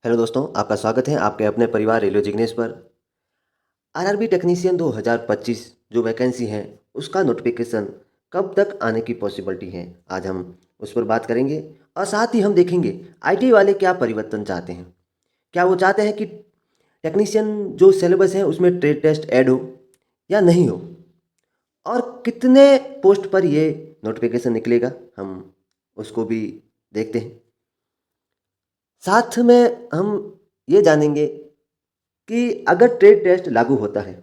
Hello दोस्तों, आपका स्वागत है आपके अपने परिवार रेडियो जिग्नेश पर। आरआरबी टेक्नीशियन 2025 जो वैकेंसी है उसका नोटिफिकेशन कब तक आने की पॉसिबिलिटी है, आज हम उस पर बात करेंगे। और साथ ही हम देखेंगे आईटी वाले क्या परिवर्तन चाहते हैं। क्या वो चाहते हैं कि टेक्नीशियन जो सिलेबस है उसमें ट्रेड टेस्ट ऐड हो या नहीं हो, और कितने पोस्ट पर ये नोटिफिकेशन निकलेगा, हम उसको भी देखते हैं। साथ में हम ये जानेंगे कि अगर ट्रेड टेस्ट लागू होता है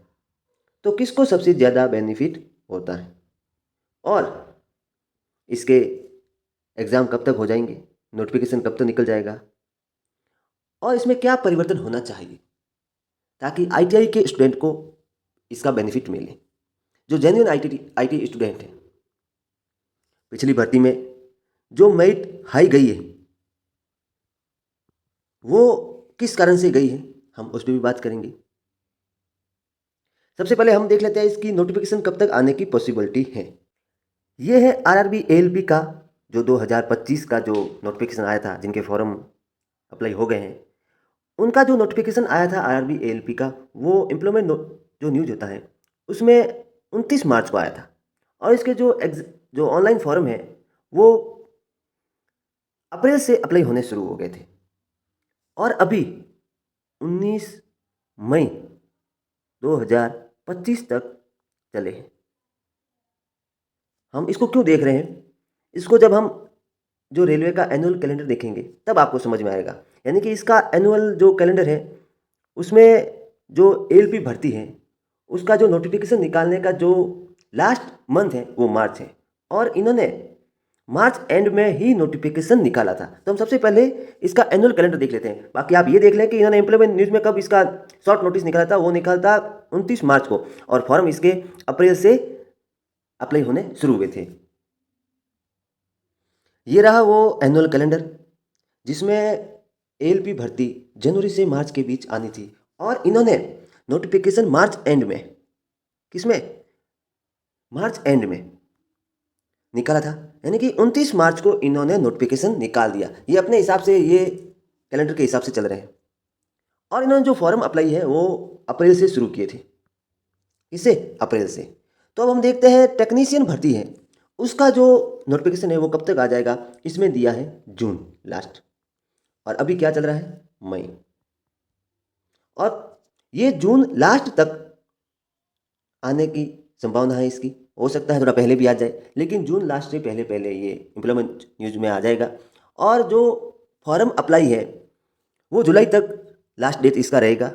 तो किसको सबसे ज़्यादा बेनिफिट होता है, और इसके एग्ज़ाम कब तक हो जाएंगे, नोटिफिकेशन कब तक निकल जाएगा, और इसमें क्या परिवर्तन होना चाहिए ताकि आईटीआई के स्टूडेंट को इसका बेनिफिट मिले। जो जेन्युइन आईटी स्टूडेंट हैं, पिछली भर्ती में जो मेरिट हाई गई है वो किस कारण से गई है, हम उस पर भी बात करेंगे। सबसे पहले हम देख लेते हैं इसकी नोटिफिकेशन कब तक आने की पॉसिबिलिटी है। ये है आरआरबी एएलपी का जो 2025 का जो नोटिफिकेशन आया था, जिनके फॉर्म अप्लाई हो गए हैं, उनका जो नोटिफिकेशन आया था आरआरबी एएलपी का, वो एम्प्लॉयमेंट जो न्यूज होता है उसमें 29 मार्च को आया था। और इसके जो ऑनलाइन फॉर्म है वो अप्रैल से अप्लाई होने शुरू हो गए थे, और अभी 19 मई 2025 तक चले हैं। हम इसको क्यों देख रहे हैं, इसको जब हम जो रेलवे का एनुअल कैलेंडर देखेंगे तब आपको समझ में आएगा। यानी कि इसका एनुअल जो कैलेंडर है उसमें जो एएलपी भर्ती है उसका जो नोटिफिकेशन निकालने का जो लास्ट मंथ है वो मार्च है, और इन्होंने मार्च एंड में ही नोटिफिकेशन निकाला था। तो हम सबसे पहले इसका एनुअल कैलेंडर देख लेते हैं। बाकी आप ये देख लें कि इन्होंने एम्प्लॉयमेंट न्यूज़ में कब इसका शॉर्ट नोटिस निकाला था, वो निकाला था 29 मार्च को, और फॉर्म इसके अप्रैल से अप्लाई होने शुरू हुए थे। ये रहा वो एनुअल कैलेंडर जिसमें एएलपी भर्ती जनवरी से मार्च के बीच आनी थी, और इन्होंने नोटिफिकेशन मार्च एंड में, किसमें, मार्च एंड में निकाला था। यानी कि 29 मार्च को इन्होंने नोटिफिकेशन निकाल दिया। ये अपने हिसाब से, ये कैलेंडर के हिसाब से चल रहे हैं, और इन्होंने जो फॉर्म अप्लाई है वो अप्रैल से शुरू किए थे, इसे अप्रैल से। तो अब हम देखते हैं टेक्नीशियन भर्ती है उसका जो नोटिफिकेशन है वो कब तक आ जाएगा। इसमें दिया है जून लास्ट, और अभी क्या चल रहा है, मई, और ये जून लास्ट तक आने की संभावना है इसकी। हो सकता है थोड़ा पहले भी आ जाए, लेकिन जून लास्ट से पहले पहले ये एम्प्लॉयमेंट न्यूज में आ जाएगा। और जो फॉर्म अप्लाई है वो जुलाई तक लास्ट डेट इसका रहेगा।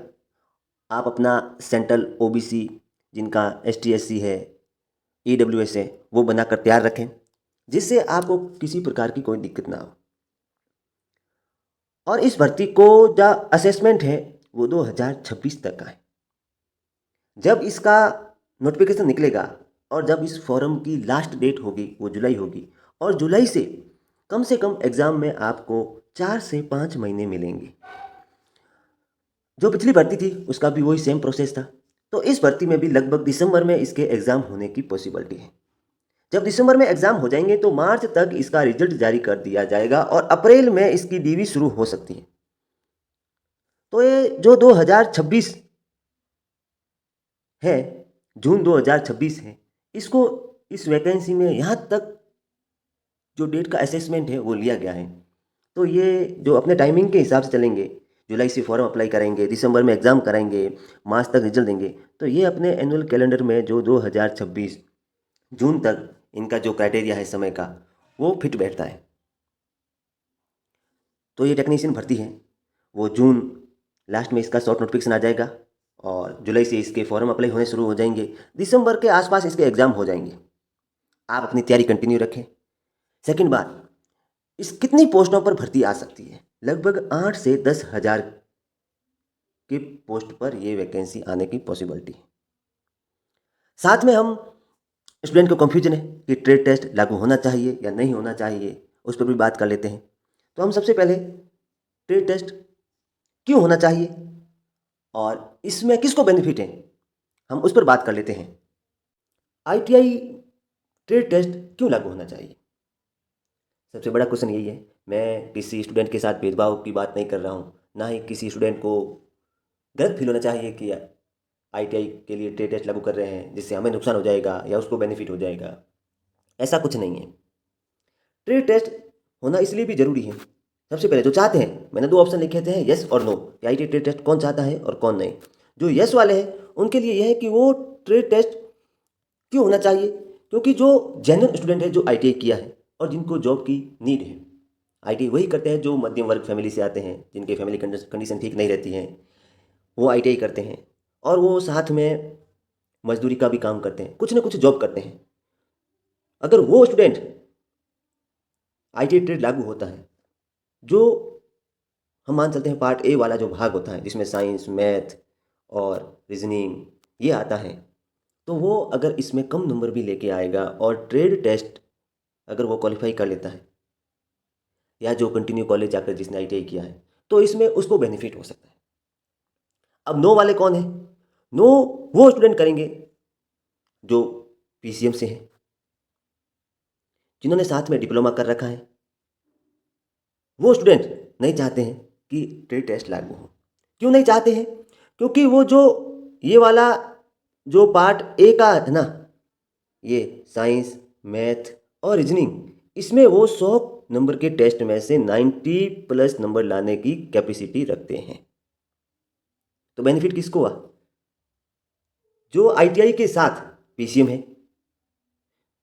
आप अपना सेंट्रल ओबीसी, जिनका एसटी एससी है, ईडब्ल्यूएस है, वो बनाकर तैयार रखें, जिससे आपको किसी प्रकार की कोई दिक्कत ना हो। और इस भर्ती को जो असेसमेंट है वो 2026 तक का है। जब इसका नोटिफिकेशन निकलेगा और जब इस फॉर्म की लास्ट डेट होगी वो जुलाई होगी, और जुलाई से कम एग्ज़ाम में आपको 4 से 5 महीने मिलेंगे। जो पिछली भर्ती थी उसका भी वही सेम प्रोसेस था। तो इस भर्ती में भी लगभग दिसंबर में इसके एग्ज़ाम होने की पॉसिबिलिटी है। जब दिसंबर में एग्ज़ाम हो जाएंगे तो मार्च तक इसका रिजल्ट जारी कर दिया जाएगा, और अप्रैल में इसकी डीवी शुरू हो सकती है। तो ये जो 2026 है, जून 2026 है, इसको इस वैकेंसी में यहाँ तक जो डेट का असेसमेंट है वो लिया गया है। तो ये जो अपने टाइमिंग के हिसाब से चलेंगे, जुलाई से फॉर्म अप्लाई करेंगे, दिसंबर में एग्ज़ाम कराएंगे, मार्च तक रिजल्ट देंगे, तो ये अपने एनुअल कैलेंडर में जो 2026 जून तक इनका जो क्राइटेरिया है समय का, वो फिट बैठता है। तो ये टेक्नीशियन भर्ती है वो जून लास्ट में इसका शॉर्ट नोटिफिकेशन आ जाएगा, और जुलाई से इसके फॉर्म अप्लाई होने शुरू हो जाएंगे, दिसंबर के आसपास इसके एग्ज़ाम हो जाएंगे। आप अपनी तैयारी कंटिन्यू रखें। सेकंड बात, इस कितनी पोस्टों पर भर्ती आ सकती है, लगभग 8 से 10 हज़ार के पोस्ट पर ये वैकेंसी आने की पॉसिबिलिटी है। साथ में हम स्टूडेंट को कंफ्यूजन है कि ट्रेड टेस्ट लागू होना चाहिए या नहीं होना चाहिए, उस पर भी बात कर लेते हैं। तो हम सबसे पहले ट्रेड टेस्ट क्यों होना चाहिए और इसमें किसको बेनिफिट है, हम उस पर बात कर लेते हैं। आईटीआई ट्रेड टेस्ट क्यों लागू होना चाहिए, सबसे बड़ा क्वेश्चन यही है। मैं किसी स्टूडेंट के साथ भेदभाव की बात नहीं कर रहा हूँ, ना ही किसी स्टूडेंट को गलत फील होना चाहिए कि आईटीआई के लिए ट्रेड टेस्ट लागू कर रहे हैं जिससे हमें नुकसान हो जाएगा या उसको बेनिफिट हो जाएगा। ऐसा कुछ नहीं है। ट्रेड टेस्ट होना इसलिए भी ज़रूरी है। सबसे पहले जो चाहते हैं, मैंने दो ऑप्शन लिखे थे, यस और नो, कि आईटीआई ट्रेड टेस्ट कौन चाहता है और कौन नहीं। जो यस वाले हैं उनके लिए यह है कि वो ट्रेड टेस्ट क्यों होना चाहिए, क्योंकि जो जेन्युइन स्टूडेंट है जो आईटीआई किया है और जिनको जॉब की नीड है, आईटीआई वही करते हैं जो मध्यम वर्ग फैमिली से आते हैं, जिनके फैमिली कंडीशन ठीक नहीं रहती है, वो आईटीआई करते हैं और वो साथ में मजदूरी का भी काम करते हैं, कुछ ना कुछ जॉब करते हैं। अगर वो स्टूडेंट आईटीआई ट्रेड लागू होता है, जो हम मान चलते हैं पार्ट ए वाला जो भाग होता है जिसमें साइंस, मैथ और रीजनिंग ये आता है, तो वो अगर इसमें कम नंबर भी लेके आएगा और ट्रेड टेस्ट अगर वो क्वालिफाई कर लेता है, या जो कंटिन्यू कॉलेज जाकर जिसने आईटीआई किया है, तो इसमें उसको बेनिफिट हो सकता है। अब नो वाले कौन है? नो वो स्टूडेंट करेंगे जो पीसीएम से हैं, जिन्होंने साथ में डिप्लोमा कर रखा है। वो स्टूडेंट नहीं चाहते हैं कि ट्रेड टेस्ट लागू हो। क्यों नहीं चाहते हैं? क्योंकि वो जो ये वाला जो पार्ट ए का है ना, ये साइंस, मैथ और रीजनिंग, इसमें वो 100 नंबर के टेस्ट में से 90 प्लस नंबर लाने की कैपेसिटी रखते हैं। तो बेनिफिट किसको हुआ? जो आईटीआई के साथ पीसीएम है,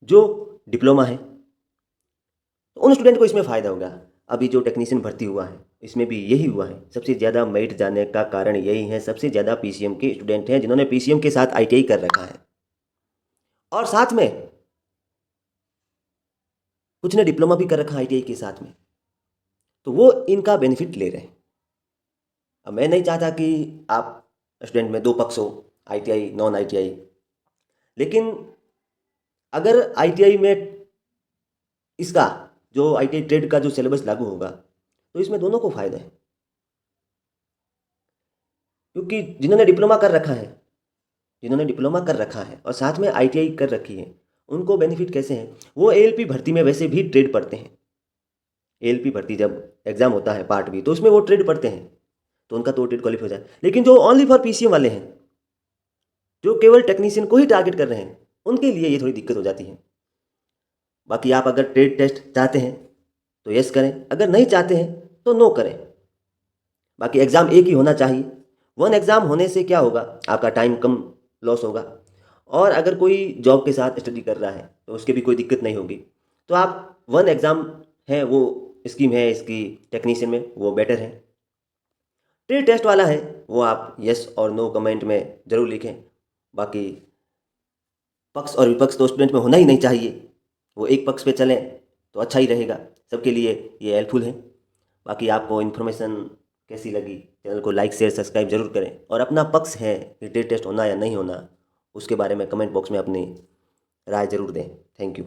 जो डिप्लोमा है, तो उन स्टूडेंट को इसमें फ़ायदा होगा। अभी जो टेक्नीशियन भर्ती हुआ है इसमें भी यही हुआ है। सबसे ज़्यादा मेरिट जाने का कारण यही है, सबसे ज़्यादा पीसीएम के स्टूडेंट हैं जिन्होंने पीसीएम के साथ आईटीआई कर रखा है और साथ में कुछ ने डिप्लोमा भी कर रखा है आईटीआई के साथ में, तो वो इनका बेनिफिट ले रहे हैं। अब मैं नहीं चाहता कि आप स्टूडेंट में दो पक्ष हो, आईटीआई नॉन आईटीआई, लेकिन अगर आईटीआई में इसका जो आईटीआई ट्रेड का जो सिलेबस लागू होगा तो इसमें दोनों को फायदा है। क्योंकि जिन्होंने डिप्लोमा कर रखा है, जिन्होंने डिप्लोमा कर रखा है और साथ में आईटीआई कर रखी है, उनको बेनिफिट कैसे हैं? वो एएलपी भर्ती में वैसे भी ट्रेड पढ़ते हैं। एएलपी भर्ती जब एग्जाम होता है पार्ट बी, तो उसमें वो ट्रेड पढ़ते हैं, तो उनका तो ट्रेड क्वालिफाई हो जाए। लेकिन जो ओनली फॉर पीसीएम वाले हैं, जो केवल टेक्नीशियन को ही टारगेट कर रहे हैं, उनके लिए ये थोड़ी दिक्कत हो जाती है। बाकी आप अगर ट्रेड टेस्ट चाहते हैं तो यस करें, अगर नहीं चाहते हैं तो नो करें। बाकी एग्ज़ाम एक ही होना चाहिए। वन एग्ज़ाम होने से क्या होगा, आपका टाइम कम लॉस होगा, और अगर कोई जॉब के साथ स्टडी कर रहा है तो उसके भी कोई दिक्कत नहीं होगी। तो आप वन एग्ज़ाम है, वो स्कीम है इसकी टेक्नीशियन में, वो बेटर है। ट्रेड टेस्ट वाला है वो आप यस और नो कमेंट में ज़रूर लिखें। बाकी पक्ष और विपक्ष तो स्टूडेंट में होना ही नहीं चाहिए, वो एक पक्ष पे चलें तो अच्छा ही रहेगा, सबके लिए ये हेल्पफुल है। बाकी आपको इन्फॉर्मेशन कैसी लगी, चैनल को लाइक शेयर सब्सक्राइब जरूर करें, और अपना पक्ष है कि ट्रेड टेस्ट होना या नहीं होना, उसके बारे में कमेंट बॉक्स में अपनी राय जरूर दें। Thank you.